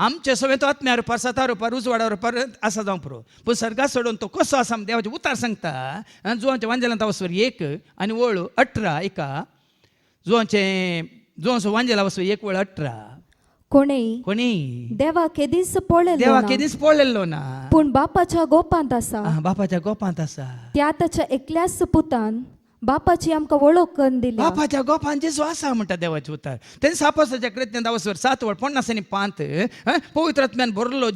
आमचे सगळे आत्म्या रुपार सता रुपार उजवाडा रुपार असा जावं पुरो पूण सर्गात सोडून तो कसो आसा देवाचे उतार सांगता जुवांचे वांजेलांत वचवर 1 आनी वळ 18 एका जुवांचो वांजेला वचवर 1 वळ 18 कोणी देवा केदीस पळयल्लो ना पूण बापाच्या गोपांत आसा बापाच्या गोपांत आसा त्या ताच्या एकल्याच पुतान बापाची आमकां वळख करून दिली बापाच्या गोपान जेजू आसा म्हणटा देवाचे उतार तेन्ना सापासाच्या कृत्यान वचवर 7 वळ 50 आनी 5 पवित्र आत्म्यान भरलो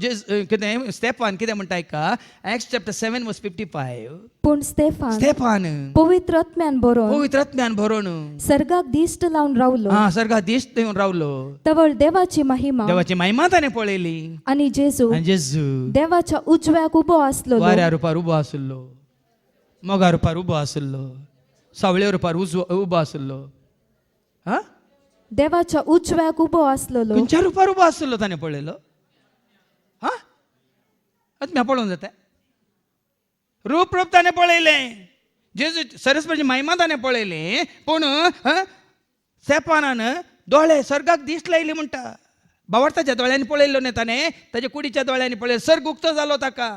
कितें स्तेफान कितें म्हणटा ऐका एक्ट्स चॅप्टर 7 वर्स 55 पूण स्तेफान पवित्र आत्म्यान भरोन सर्गाक दिश्ट लावन रावलो सर्गाक दिश्ट लावन रावलो तवळ देवाची महिमा ताणें पळयली आनी जेजू देवाच्या उजव्याक उबो आसलो वाऱ्या रुपार उबो आसलो मोगा रुपार उबो आसलो सावळे रुपार उबो आसलो देवाच्या उजव्याक उबो आसलो खंयच्या रुपार उबो आसलो ताणें पळयलो आत्म्या पळोवंक जाता रूप ताणें पळयलें जेजू सरस्वती महिमा ताणें पळयली पूण स्तेफानान दोळे सर्गाक दिश्ट लायली म्हणटा भावार्थाच्या दोळ्यांनी पळयल्लो न्ही ताणें ताच्या कुडीच्या दोळ्यांनी पळयलो सर्ग उक्तो जालो ताका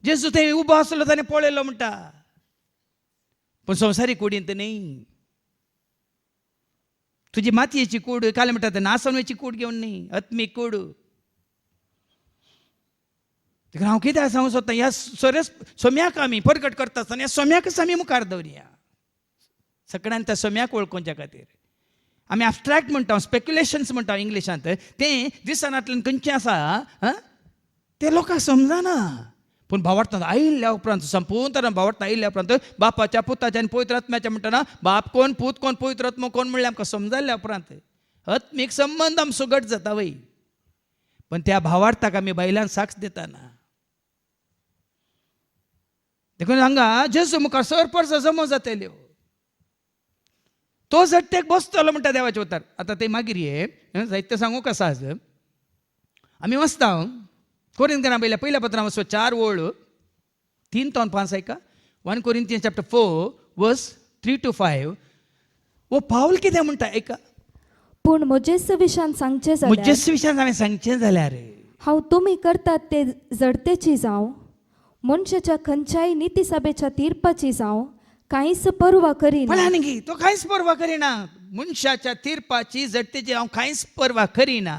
जेजू थंय उबो आसलो ताणें पळयलो म्हणटा पण संवसारीक कुडींत न्ही तुजी मातयेची कूड काले म्हणटा नासवणेची कूड घेवन न्ही आत्मीक कूड हांव कितें सांगूं सोदतां ह्या सोम्याक आमी परगट करता आसतना ह्या सोम्याकच आमी मुखार दवरया सगळ्यांत त्या सोम्याक वळखुच्या खातीर आमी एब्स्ट्रॅक्ट म्हणटा स्पेक्युलेशन्स म्हणटा इंग्लिशांत तें दिसनांतल्यान खंयचें आसा तें लोकांक समजना पूण भावार्थांत आयिल्ल्या उपरांत संपूर्ण तरान भावार्थांत आयिल्ल्या उपरांत बापाच्या पुताच्या आनी पवित्र आत्म्याच्या म्हणटना बाप कोण पूत कोण पवित्र आत्मो कोण म्हणलें आमकां समजाल्ल्या उपरांत आत्मीक संबंद आमचो घट जाता वय पण त्या भावार्थाक आमी बायलांक साक्ष दितना देखून हांगा जेजू मुखार सरपर्स जमो जातल्यो तो झट्टेक बसतलो म्हणटा देवाचे उतार आतां ते मागीर हे साहित्य सांगूंक आसा आज आमी वचता कोरिंथीयांना पहिल्या पत्रांत वचो 4 वळ 3 ते 5 ऐका 1 कोरिंथियन्स चॅप्टर 4 वर्स 3 to 5 वो पाऊल कितें म्हणटा ऐका पूण म्हजेच विशयान सांगचें जाल्यार हांव तुमी करतात ते जडतेची जावं मनशाच्या खंयच्याय नीती सभेच्या तीर्पाची जावं कांयच पर्वा करिना तो कांयच पर्वा करिना मनशाच्या तीर्पाची जडतेची हांव कांयच पर्वा करिना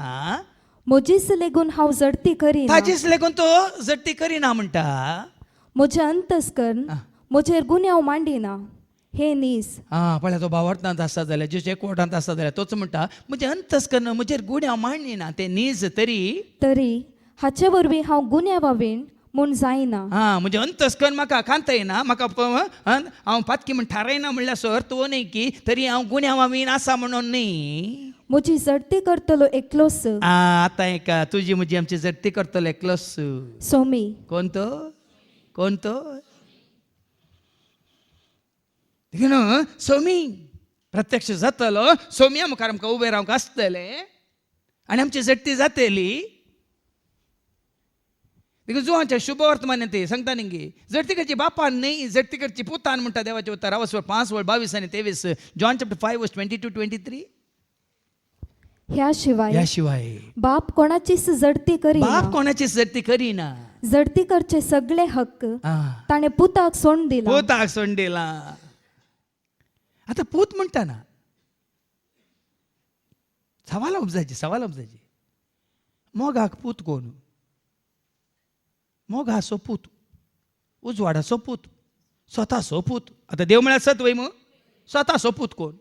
म्हजीच लेगून हांव जडती करिना ताचीच लेगून तो जडती करिना म्हणटा म्हजें अंतस्करण म्हजेर गुन्यांव मांडिना हे नीस पळय तो भावार्थांत आसा जाल्यार जेचे कोर्टांत आसा जाल्यार तोच म्हणटा म्हजें अंतस्करण म्हजेर गुन्यांव मांडिना ते नीज तरी हाचे वरवीं हांव गुन्यांवावीण म्हूण जायना म्हणजे अंतस्करण म्हाका कांतयना म्हाका हांव पातकी म्हण थारायना म्हणल्यार अर्थ हो न्ही की तरी हांव गुन्यांवावीण आसा म्हणून न्ही म्हजी जडती करतलो एकलोच आतां एका तुजी म्हजी आमची जडती करतलो एकलोच सोमी कोण तो सोमी प्रत्यक्ष जातलो सोम्या मुखार आमकां उबें रावंक आसतलें आनी आमची जडती जातली देखून जुवांच्या शुभ वर्तमान ते सांगता न्ही जडती करची बापान न्ही जडती करची पुतान म्हणटा देवाचे उतार 5 वळ 22 आनी 23 जॉन चॅप्टर 5 वर्स 22 to 23 ह्या शिवाय बाप कोणाचीच जडती करिना जडती करचे सगळे हक्क ताणे पुताक सोडून दिला आता पूत म्हणटा ना सवाल उपजायची मोगाक पूत कोण मोगाचो पूत उजवाडाचो पूत स्वताचो पूत आता देव म्हळ्यार सत वय स्वताचो पूत कोण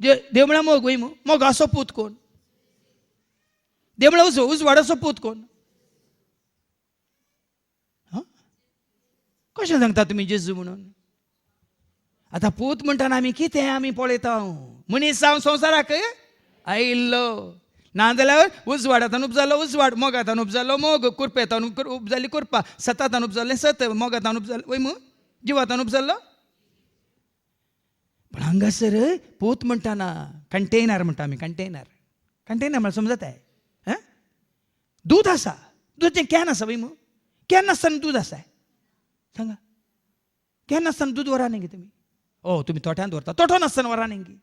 देव म्हळ्यार मोग वय मोगाचो पूत कोण देव म्हळ्यार उजवाडाचो पूत कोण कशें सांगता तुमी जेजू म्हणून आता पूत म्हणटाना आमी कितें आमी पळयता मनीस जावन संवसाराक आयिल्लो नाजाल्यार उजवाडांतल्यान उपजालो उजवाड मोगांतल्यान उपजालो मोग कुरपेंतल्यान उपजाली कुरपा सतांतल्यान उपजाल्लें सत मोगांतल्यान उपजालें वय जिवांतल्यान उपजाल्लो पण हांगासर पोत म्हणटाना कंटेनर म्हणटा आमी कंटेनर म्हळ्यार समजत आहे दूध आसा दुधाचें कॅन आसा पळय मग कॅन नासतना दूध आसा सांगा कॅन नासतना दूध व्हरा न्ही तुमी तुमी तोट्यांत व्हरता तोठो नासतना व्हरा न्ही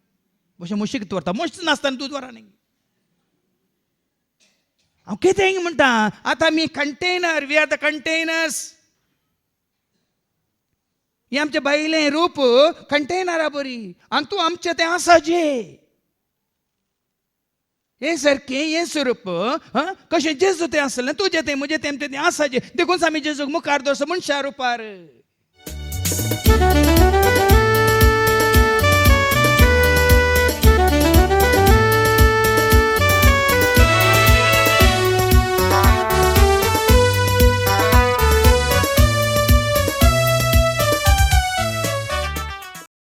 अशें म्हशीक व्हरता म्हश नासतना दूध व्हरा न्ही हांव कितें म्हणटा आतां आमी container we are the containers ही आमचें बायलें रूप कंटेनरा बरी आनी तूं आमचें तें आसा जें हे सारकें हें स्वरूप कशें जेजू तें आसलें तुजें तें म्हजें तें आसा जें देखून आमी जेजूक मुखार दवरसा मनशा रुपार